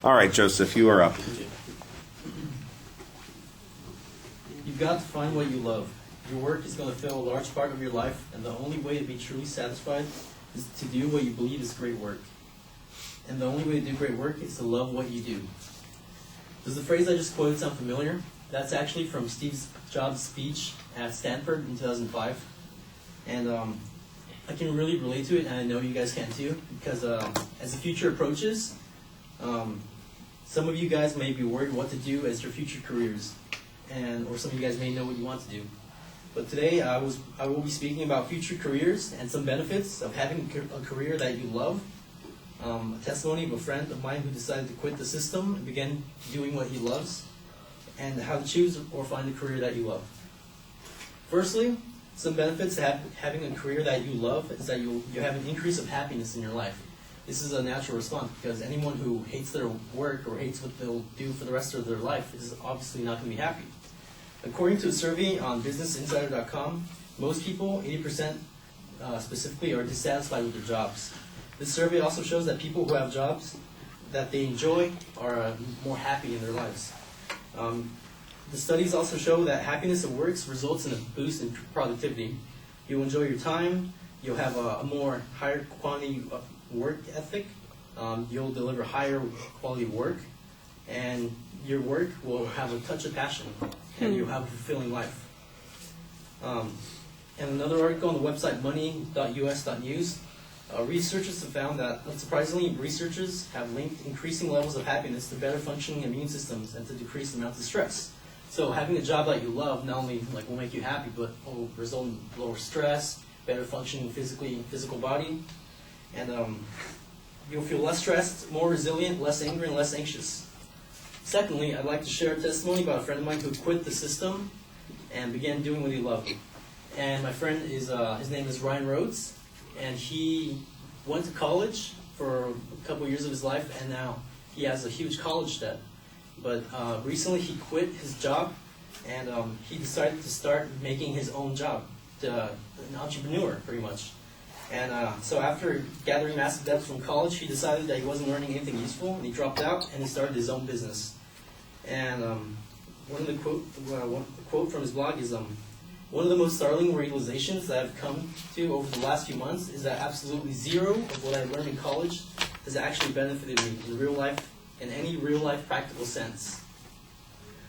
All right, Joseph, you are up. You've got to find what you love. Your work is going to fill a large part of your life, and the only way to be truly satisfied is to do what you believe is great work. And the only way to do great work is to love what you do. Does the phrase I just quoted sound familiar? That's actually from Steve Jobs' speech at Stanford in 2005. And I can really relate to it, and I know you guys can too, because as the future approaches, some of you guys may be worried what to do as your future careers, or some of you guys may know what you want to do. But today I will be speaking about future careers and some benefits of having a career that you love. A testimony of a friend of mine who decided to quit the system and begin doing what he loves, and how to choose or find a career that you love. Firstly, some benefits to having a career that you love is that you have an increase of happiness in your life. This is a natural response because anyone who hates their work or hates what they'll do for the rest of their life is obviously not going to be happy. According to a survey on BusinessInsider.com, most people, 80% specifically, are dissatisfied with their jobs. This survey also shows that people who have jobs that they enjoy are more happy in their lives. The studies also show that happiness at work results in a boost in productivity. You'll enjoy your time, you'll have a more higher quality work ethic, you'll deliver higher quality work, and your work will have a touch of passion, and you'll have a fulfilling life. And another article on the website money.us.news, researchers have found that, unsurprisingly, researchers have linked increasing levels of happiness to better functioning immune systems and to decreased amounts of stress. So having a job that you love not only will make you happy, but will result in lower stress, better functioning physical body, and you'll feel less stressed, more resilient, less angry, and less anxious. Secondly, I'd like to share a testimony about a friend of mine who quit the system and began doing what he loved. And my friend his name is Ryan Rhodes, and he went to college for a couple years of his life, and now he has a huge college debt. But recently he quit his job, and he decided to start making his own job, an entrepreneur, pretty much. And so after gathering massive debts from college, he decided that he wasn't learning anything useful, and he dropped out, and he started his own business. And the quote from his blog is, one of the most startling realizations that I've come to over the last few months is that absolutely zero of what I learned in college has actually benefited me in real life, in any real-life practical sense.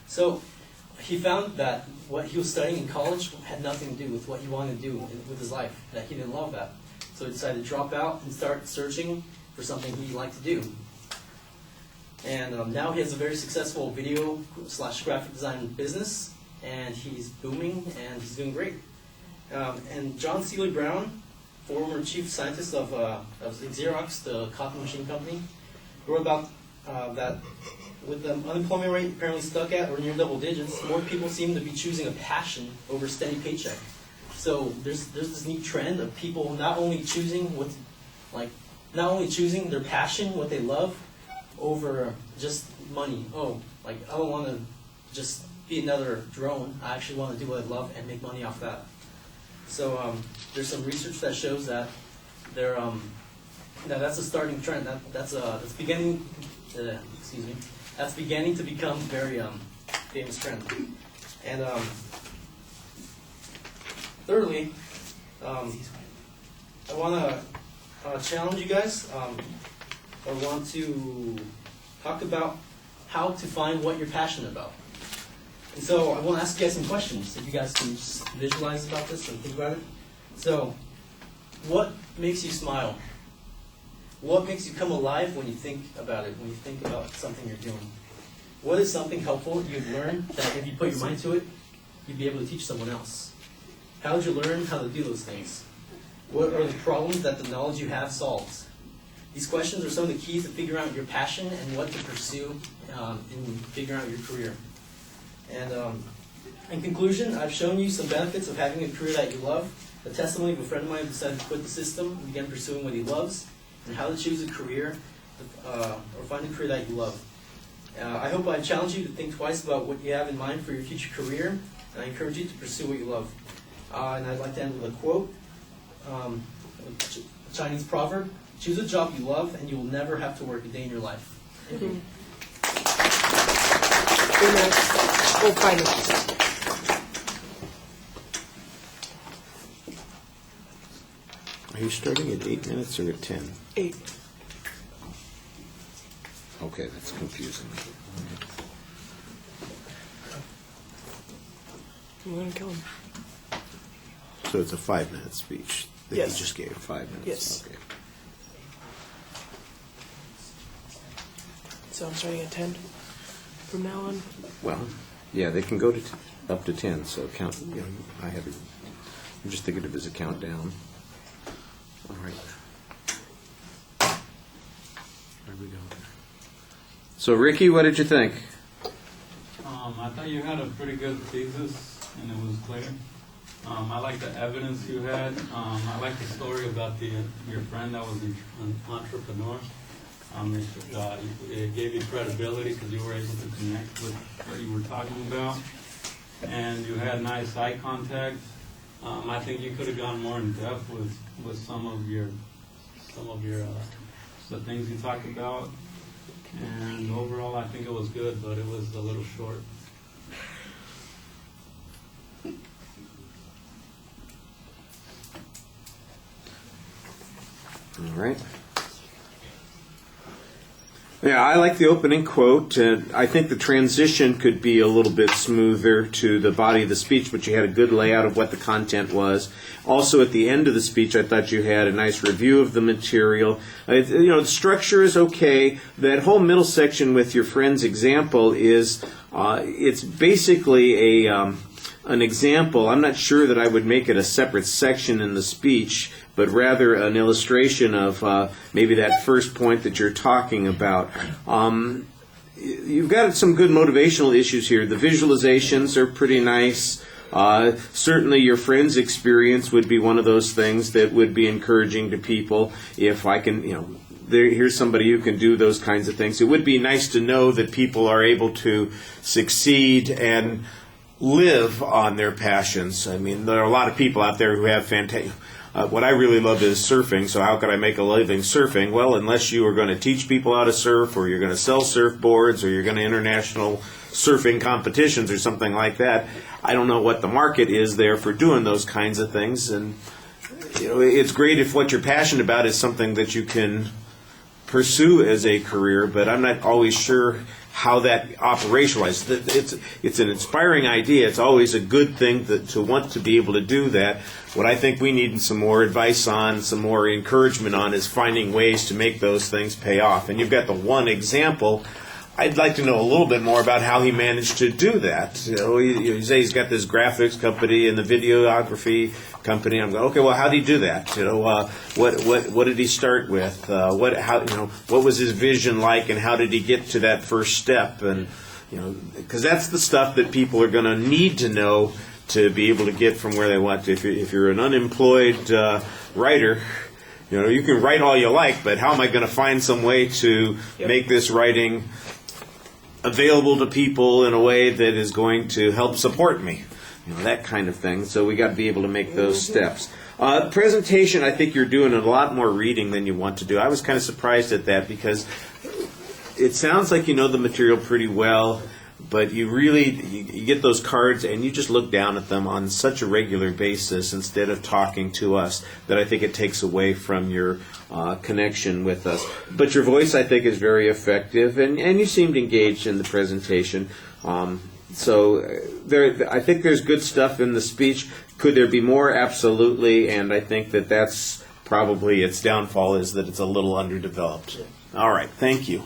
So he found that what he was studying in college had nothing to do with what he wanted to do with his life, that he didn't love that. So he decided to drop out and start searching for something he liked to do. And now he has a very successful video/graphic design business, and he's booming, and he's doing great. And John Seeley Brown, former chief scientist of Xerox, the cotton machine company, wrote about that with the unemployment rate apparently stuck at or near double digits, more people seem to be choosing a passion over a steady paycheck. So there's this new trend of people not only choosing their passion, what they love, over just money. I don't want to just be another drone. I actually want to do what I love and make money off that. So there's some research that shows that that's a starting trend. That's beginning. That's beginning to become very famous trend. And thirdly, I want to challenge you guys. I want to talk about how to find what you're passionate about. And so I want to ask you guys some questions, if you guys can just visualize about this and think about it. So, what makes you smile? What makes you come alive when you think about it, when you think about something you're doing? What is something helpful you've learned that if you put your mind to it, you'd be able to teach someone else? How did you learn how to do those things? What are the problems that the knowledge you have solves? These questions are some of the keys to figuring out your passion and what to pursue in figuring out your career. And in conclusion, I've shown you some benefits of having a career that you love, a testimony of a friend of mine who decided to quit the system and began pursuing what he loves, and how to choose a career or find a career that you love. I hope I challenge you to think twice about what you have in mind for your future career, and I encourage you to pursue what you love. And I'd like to end with a quote, a Chinese proverb: choose a job you love and you will never have to work a day in your life. Thank you. minutes. Oh, 5 minutes. Are you starting at 8 minutes or at 10? 8. Okay, that's confusing. I'm going to kill him. So it's a 5-minute speech that Yes. you just gave, 5 minutes? Yes. Okay. So I'm starting at 10 from now on. Well, yeah, they can go to up to 10, so count, you know, I'm just thinking of it as a countdown. All right. There we go. So, Ricky, what did you think? I thought you had a pretty good thesis, and it was clear. I like the evidence you had. I like the story about your friend that was an entrepreneur. It gave you credibility because you were able to connect with what you were talking about, and you had nice eye contact. I think you could have gone more in depth with some of your the things you talked about. And overall, I think it was good, but it was a little short. All right. Yeah, I like the opening quote. I think the transition could be a little bit smoother to the body of the speech, but you had a good layout of what the content was. Also, at the end of the speech, I thought you had a nice review of the material. The structure is okay. That whole middle section with your friend's example is, it's basically an example. I'm not sure that I would make it a separate section in the speech, but rather an illustration of maybe that first point that you're talking about. You've got some good motivational issues here. The visualizations are pretty nice. Certainly your friend's experience would be one of those things that would be encouraging to people. If I can, here's somebody who can do those kinds of things. It would be nice to know that people are able to succeed and live on their passions. I mean, there are a lot of people out there who have fantastic... what I really love is surfing, so how could I make a living surfing? Well, unless you are going to teach people how to surf, or you're going to sell surfboards, or you're going to international surfing competitions or something like that, I don't know what the market is there for doing those kinds of things. And it's great if what you're passionate about is something that you can pursue as a career, but I'm not always sure how that operationalizes. It's an inspiring idea. It's always a good thing to want to be able to do that. What I think we need some more advice on, some more encouragement on, is finding ways to make those things pay off. And you've got the one example. I'd like to know a little bit more about how he managed to do that. You say he's got this graphics company and the videography company. I'm going, okay, well, how did he do that? What did he start with? What was his vision like, and how did he get to that first step? And because that's the stuff that people are going to need to know to be able to get from where they want to. If you're an unemployed writer, you can write all you like, but how am I going to find some way to make this writing available to people in a way that is going to help support me? That kind of thing. So we got to be able to make those steps. Presentation, I think you're doing a lot more reading than you want to do. I was kind of surprised at that, because it sounds like you know the material pretty well, but you get those cards and you just look down at them on such a regular basis instead of talking to us, that I think it takes away from your connection with us. But your voice, I think, is very effective, and you seemed engaged in the presentation. So I think there's good stuff in the speech. Could there be more? Absolutely, and I think that's probably its downfall, is that it's a little underdeveloped. All right, thank you.